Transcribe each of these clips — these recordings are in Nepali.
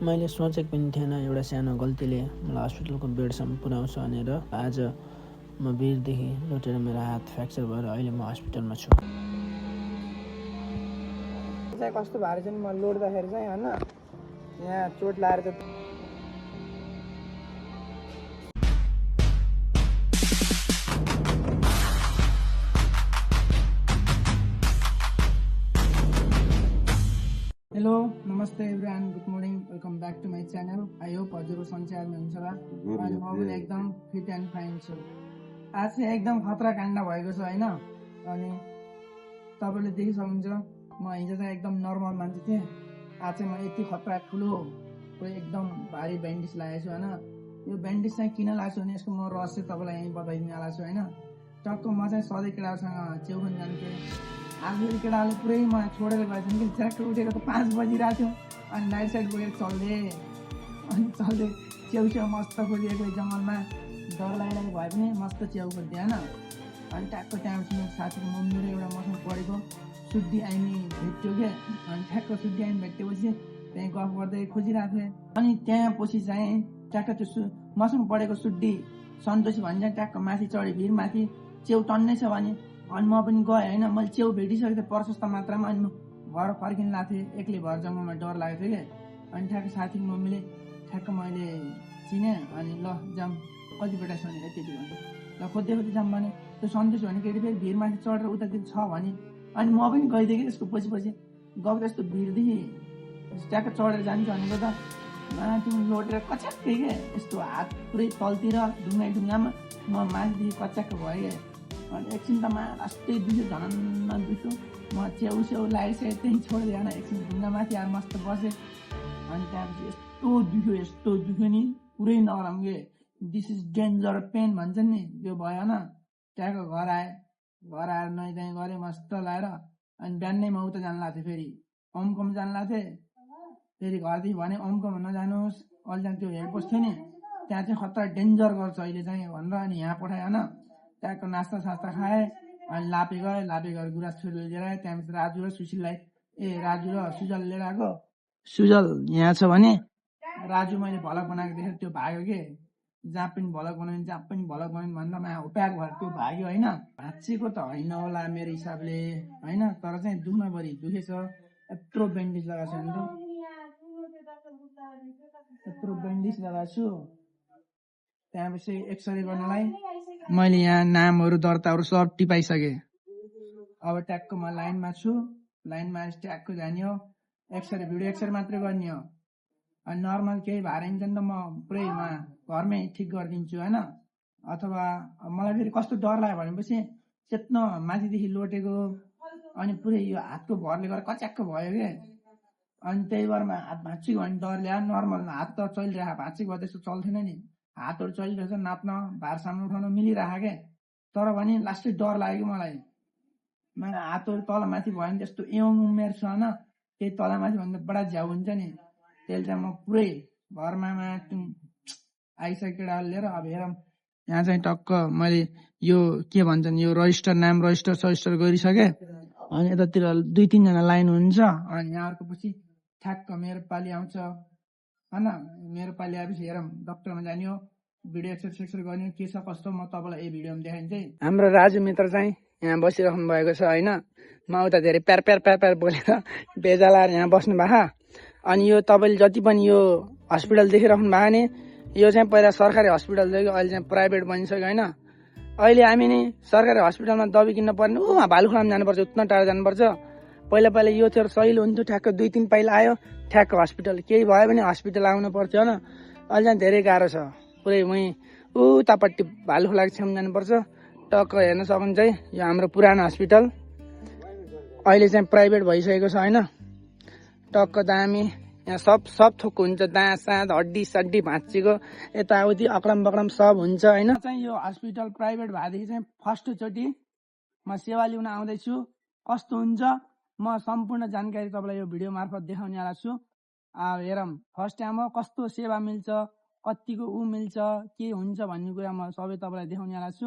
मैले सोचेको पनि थिएन एउटा सानो गल्तीले मलाई हस्पिटलको बेडसम्म पुर्याउँछ भनेर। आज म भिरदेखि लुटेर मेरो हात फ्र्याक्चर भएर अहिले म हस्पिटलमा छु। कस्तो भारी चाहिँ म लोड्दाखेरि चाहिँ होइन यहाँ चोट लाएर त हेलो नमस्ते everyone, good morning, welcome back to my channel. I hope हजुरहरू सन्चयारमा हुन्छ होला। अनि म पनि एकदम फिट एन्ड फाइन छु। आज चाहिँ एकदम खतरा काण्ड भएको छ होइन। अनि तपाईँले देखिसक्नुहुन्छ म हिजो चाहिँ एकदम नर्मल मान्छे थिएँ, आज चाहिँ म यति खतरा ठुलो एकदम भारी ब्यान्डेज लगाएको छु होइन। यो ब्यान्डेज चाहिँ किन लगाएको छु भने यसको म रहस्य तपाईँलाई यहीँ बताइदिन आएको छु होइन। टक्क म चाहिँ सधैँ केटाहरूसँग च्याउ पनि जान्थेँ। आज फेरि केटाहरूले पुरै मलाई छोडेर गएछ कि झ्याक्क उठेको त 5 बजिरहेको थियो। अनि लाइट साइड बोकेर चल्दै च्याउ मस्त खोजिएको जङ्गलमा, डर लागिरहेको भए पनि मस्त च्याउ खोज्थेँ होइन। अनि ट्याक्क त्यहाँपछि मेरो साथीको मम्मी र एउटा मसँग पढेको सुड्डी आइमी भेट्यो क्या। अनि ठ्याक्क सुड्डी आइमी भेटेपछि त्यहीँ गफ गर्दै खोजिरहेको थिएँ। अनि त्यहाँ पछि चाहिँ ट्याक्क त्यो मसँग पढेको सुड्डी सन्तोषी भन्छ ट्याक्क माथि चढ्यो भिरमाथि, च्याउ टन्नै छ भने। अनि म पनि गएँ होइन। मैले च्याउ भेटिसकेको थिएँ प्रशस्त मात्रामा। अनि म घर फर्किन लाग्थेँ एक्लै, भर जङ्गलमा डर लागेको थियो क्या। अनि ठ्याक्क साथीको मम्मीले ठ्याक्क मैले चिनेँ। अनि ल जाऊँ कति बेटा छ भनेर त्यति भन्यो। ल खोज्दै जाऊँ भने त्यो सन्तोष भन्ने केटी फेरि भिरमाथि चढेर उतातिर छ भने। अनि म पनि गइदिएँ कि त्यसको पछि गएको त्यस्तो भिरदेखि ट्याक्क चढेर जान्छ भनेको त माथि लोटेर कच्याक्कै क्या। यस्तो हात पुरै तलतिर ढुङ्गामा म माथिदेखि कच्याक्क भयो क्या। अनि एकछिन त लास्टै दुख्यो, झनन्न दुख्यो। म च्याउ लाइट साइड त्यहीँ छोडिदिएँ होइन। एकछिन ढुङ्गा माथि आएर मस्त बसेँ। अनि त्यहाँपछि यस्तो दुख्यो नि, पुरै नरम के। दिस इज डेन्जर पेन भन्छ नि, त्यो भयो होइन। ट्याक्क घर आएर नुहाइधुवाइ गरेँ मस्त लगाएर। अनि बिहानै म उता जानु लाग्थेँ, फेरि ओमकम जानु लाग्थेँ। फेरि घरदेखि भने ओमकम नजानुहोस्, अहिले त्यो हेडपोस्ट थियो नि त्यहाँ चाहिँ खतरा डेन्जर गर्छ अहिले चाहिँ भनेर। अनि यहाँ पठाएँ होइन। त्यहाँको नास्ता सास्ता खाएँ। अनि लापे गएर गुराँस छोरी लिएर आएँ। त्यहाँपछि राजु र सुजल लिएर आएको। सुजल यहाँ छ भने राजु मैले भलक बनाएको देखेर त्यो भाग्यो के। जहाँ पनि भलक बनाउने भन्दा म उप्याक भएर त्यो भाग्यो होइन। भाँचिएको त होइन होला मेरो हिसाबले होइन, तर चाहिँ दुख्न बढी दुखेछ। यत्रो ब्यान्डेज लगाएको छु त्यहाँपछि एक्सरे गर्नलाई मैले यहाँ नामहरू दर्ताहरू सब टिपाइसकेँ। अब ट्याक्क म लाइनमा छु। लाइनमा ट्याक्क जाने हो, एक्सरे भिडियो एक्सरे मात्रै गर्ने हो। अनि नर्मल केही भएर नि त म पुरै घरमै ठिक गरिदिन्छु होइन। अथवा मलाई फेरि कस्तो डर लाग्यो भनेपछि चेत्न माथिदेखि लोटेको, अनि पुरै यो हातको भरले गर्दा कच्याक्क भयो क्या। अनि त्यही भएर हात भाँचियो भने डर ल्यायो। नर्मल हात त चलिरहेको, भाँचिएको भए त्यस्तो चल्थेन नि। हातहरू चलिरहेछ, नाप्न भार सामान उठाउन मिलिरहेको क्या। तर भने लास्टै डर लाग्यो मलाई। हातहरू तल माथि भयो भने त्यस्तो उमेर छ होइन, त्यही तल माथि भन्दा बडा झ्याउ हुन्छ नि। त्यसले चाहिँ म पुरै घरमा आइसकेँ केटाहरू लिएर। अब हेरौँ यहाँ चाहिँ टक्क मैले यो के भन्छन् यो नाम रजिस्टर गरिसकेँ। अनि यतातिर 2-3 जना लाइन हुन्छ। अनि यहाँहरूको पछि ठ्याक्क मेरो पालि आउँछ होइन। मेरो पालि आएपछि हेरौँ डक्टरमा जाने हो, भिडियो एक्सरे गर्ने के छ कस्तो म तपाईँलाई यही भिडियोमा देखाइदिन्छु है। हाम्रो राजु मित्र चाहिँ यहाँ बसिराख्नु भएको छ होइन। म उता धेरै प्यार बोलेर बेजा लाएर यहाँ बस्नु भएको। अनि यो तपाईँले जति पनि यो हस्पिटल देखिराख्नु भएको नि, यो चाहिँ पहिला सरकारी हस्पिटल थियो कि, अहिले चाहिँ प्राइभेट बनिसक्यो होइन। अहिले हामी नि सरकारी हस्पिटलमा दबाई किन्न पर्ने भालुखोलामा जानुपर्छ, उतना टाढा जानुपर्छ। पहिला यो थियो सहिलो हुन्थ्यो, ठ्याक्क 2-3 पाइला आयो ठ्याक्क हस्पिटल, केही भयो भने हस्पिटल आउनु पर्थ्यो होइन। अहिले चाहिँ धेरै गाह्रो छ, पुरै वहीँ उतापट्टि भालुखोलाको छेउमा जानुपर्छ। टक्क हेर्न सक्नुहुन्छ है, यो हाम्रो पुरानो हस्पिटल अहिले चाहिँ प्राइभेट भइसकेको छ होइन। टक्क दामी, यहाँ सब थोक हुन्छ, दाँत साँत हड्डी सड्डी भाँचिएको यताउति अकडम बकडम सब हुन्छ होइन। चाहिँ यो हस्पिटल प्राइभेट भएदेखि चाहिँ फर्स्टचोटि म सेवा लिन आउँदैछु। कस्तो हुन्छ म सम्पूर्ण जानकारी तपाईँलाई यो भिडियो मार्फत देखाउने वाला छु। हेरौँ फर्स्ट टाइम हो, कस्तो सेवा मिल्छ, कतिको मिल्छ, के हुन्छ भन्ने कुरा म सबै तपाईँलाई देखाउने वाला छु।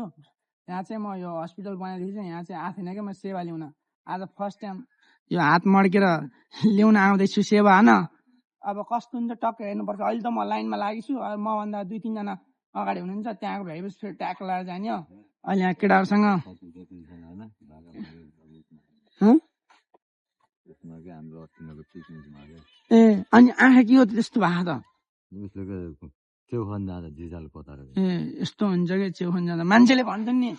यहाँ चाहिँ म यो हस्पिटल बनाएदेखि चाहिँ यहाँ चाहिँ आएको थिएन क्या म सेवा लिउन। आज फर्स्ट टाइम यो हात मड्केर ल्याउन आउँदैछु सेवा होइन। अब कस्तो हुन्छ टक्क हेर्नुपर्छ। अहिले त म लाइनमा लागेछु, मभन्दा 2-3 जना अगाडि हुनुहुन्छ, त्यहाँको भएपछि फेरि ट्याक लगाएर जाने हो। अहिले यहाँ केटाहरूसँग ए अनि आँखा के हो त्यस्तो भएको त? ए यस्तो हुन्छ कि चेउ खन जाँदा मान्छेले भन्छन् नि,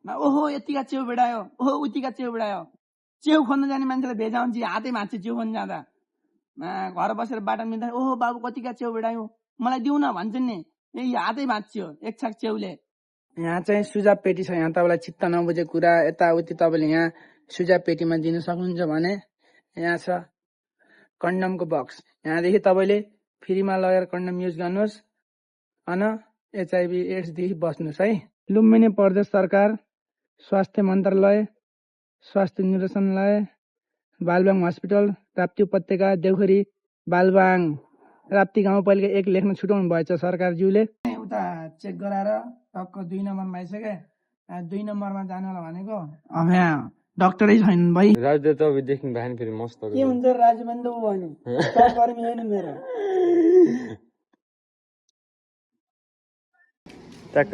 ओहो यतिका चेउ भेडायो, ओहो उतिका चेउ भेडायो। चेउ खोज्न जाने मान्छेलाई भेजा हुन्छ हातै भाँच्छ चेउ खोज्न जाँदा। घर बसेर बाटो मिल्दा ओहो बाबु कतिका चेउ भेडायो मलाई दिउ न भन्छन् नि, यही हातै भाँच्यो एक छाक चेउले। यहाँ चाहिँ सुझाव पेटी छ, यहाँ तपाईँलाई चित्त नबुझेको कुरा यताउति तपाईँले यहाँ सुझाव पेटीमा दिन सक्नुहुन्छ भने यहाँ छ कन्डमको बक्स। यहाँदेखि तपाईँले फ्रीमा लगेर कन्डम युज गर्नुहोस् अन HIV एड्सदेखि बच्नुहोस् है। लुम्बिनी प्रदेश सरकार, स्वास्थ्य मन्त्रालय, स्वास्थ्य निर्देशनालय, बालबाङ हस्पिटल, राप्ती उपत्यका, देउखरी, बालबाङ, राप्ती गाउँपालिका 1 लेख्न छुटाउनु भएछ सरकारज्यूले। उता चेक गराएर टक्क 2 नम्बरमा आइसके। 2 नम्बरमा जानुलाई भनेको अब यहाँ डाक्टरै छैन भाइ। राजु त अब देख्नु भएन फेरि मस्त के हुन्छ राजु पनि त उ भन्यो सहकर्मी होइन मेरो। ट्याक्क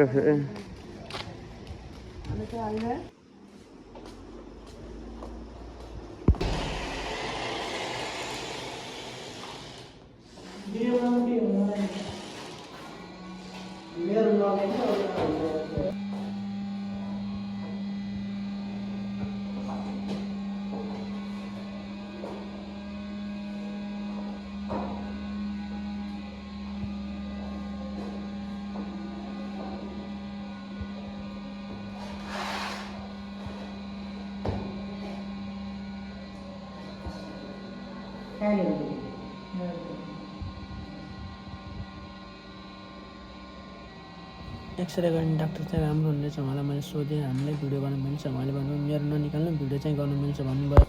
एक्सरे गर्ने डाक्टर चाहिँ राम्रो हुनेछ उहाँलाई मैले सोधेँ। हामीलाई भिडियो गर्नु मिल्छ, उहाँले भन्नुभयो मेरो ननिकाल्नु भिडियो चाहिँ गर्नु मिल्छ भन्नुभयो।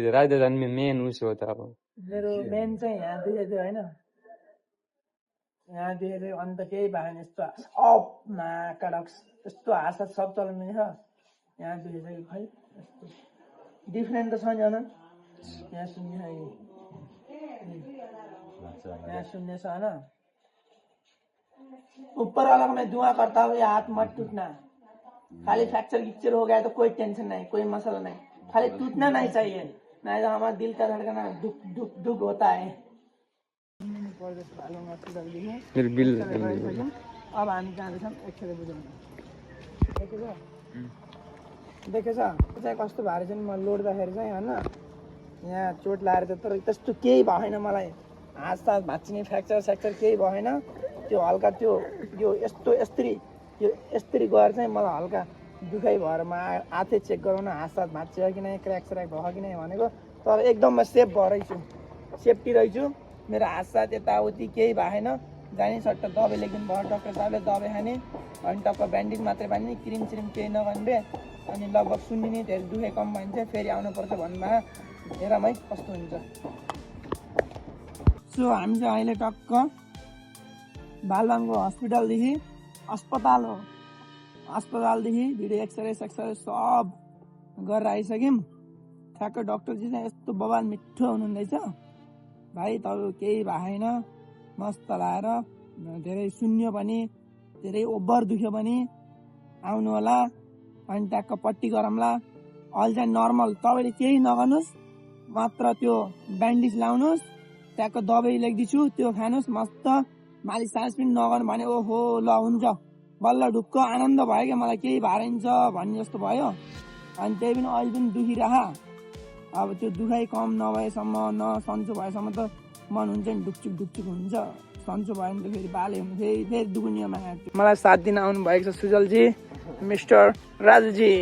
राजु जाने मेन उस हो त अब मेरो मेन चाहिँ यहाँ देखेको थियो होइन, यहाँ देखेको थियो अन्त केही भएन। यस्तो अफ नाकाडक्स यस्तो हाँसा सब चलाउने छ यहाँ देखेको थियो खै यस्तो डिफ्रेन्ट त छ नि होइन। यहाँ सुन्ने छ, यहाँ सुन्ने छ होइन। ऊपर वाला को मैं दुआ करता हूँ ये हाथ मत टूटना, खाली फ्रैक्चर गिक्चर हो गया तो कोई टेंशन नहीं, कोई मसला नहीं, खाली टूटना नहीं चाहिए, नहीं तो हमारा दिल का धड़कना दुख दुख दुख होता है। मेरो बिल अब हामी जाँदैछौँ एक्सरे बुझाउन। देखेछ चाहिँ कस्तो भएर चाहिँ म लोड्दाखेरि चाहिँ होइन यहाँ चोट लागेर त, तर त्यस्तो केही भएन मलाई। हात साथ भाँच्चिने फ्र्याक्चर स्याक्चर केही भएन। त्यो हल्का त्यो यो यस्तो यस्तरी गएर चाहिँ मलाई हल्का दुखाइ भएर म आफै चेक गराउन हात साथ भाँच्चियो कि नै, क्र्याक स्र्याक भयो कि नै भनेको। तर एकदम म सेफ भएर छु, सेफ्टी रहेछु। मेरो हात साथ यताउति केही भएन। जाने सट्ट दबाई लेखिदिनु भयो डक्टर साहबले, दबाई खाने अनि टक्क ब्यान्डेज मात्रै बाँध्ने, क्रिम श्रिम केही नगर्ने। अनि लगभग सुन्ने धेरै दुखे कम भयो भने चाहिँ फेरि आउनुपर्छ भन्नुभयो। हेरौँ है कस्तो हुन्छ। सो हामी चाहिँ अहिले टक्क बालबाङको हस्पिटलदेखि अस्पतालदेखि भिडियो एक्सरे सेक्सरे सब गरेर आइसक्यौँ। ठ्याक्क डक्टरजी चाहिँ यस्तो बबाल मिठो हुनुहुँदैछ भाइ, तपाईँ केही भएन, मस्त लगाएर धेरै सुन्यो पनि, धेरै ओभर दुख्यो पनि आउनु होला। अनि ट्याक्क पट्टी गरौँला। अहिले चाहिँ नर्मल, तपाईँले केही नगर्नुहोस्, मात्र त्यो ब्यान्डेज लाउनुहोस्, ट्याक्क दबाई लेखिदिन्छु त्यो खानुहोस्, मस्त मालिस सालिस पनि नगर्नु भने ओहो ल हुन्छ। बल्ल ढुक्क आनन्द भयो क्या मलाई, केही भएन भन्ने जस्तो भयो। अनि त्यही पनि अहिले पनि दुखिरह। अब त्यो दुखाइ कम नभएसम्म न सन्चो भएसम्म त मन हुन्छ नि, ढुकचुक ढुकचुक हुन्छ। सन्चो भयो भने त फेरि बाले हुनु फेरि दुख्ने। मलाई 7 दिन आउनु भएको छ सुजलजी, मिस्टर राजुजी।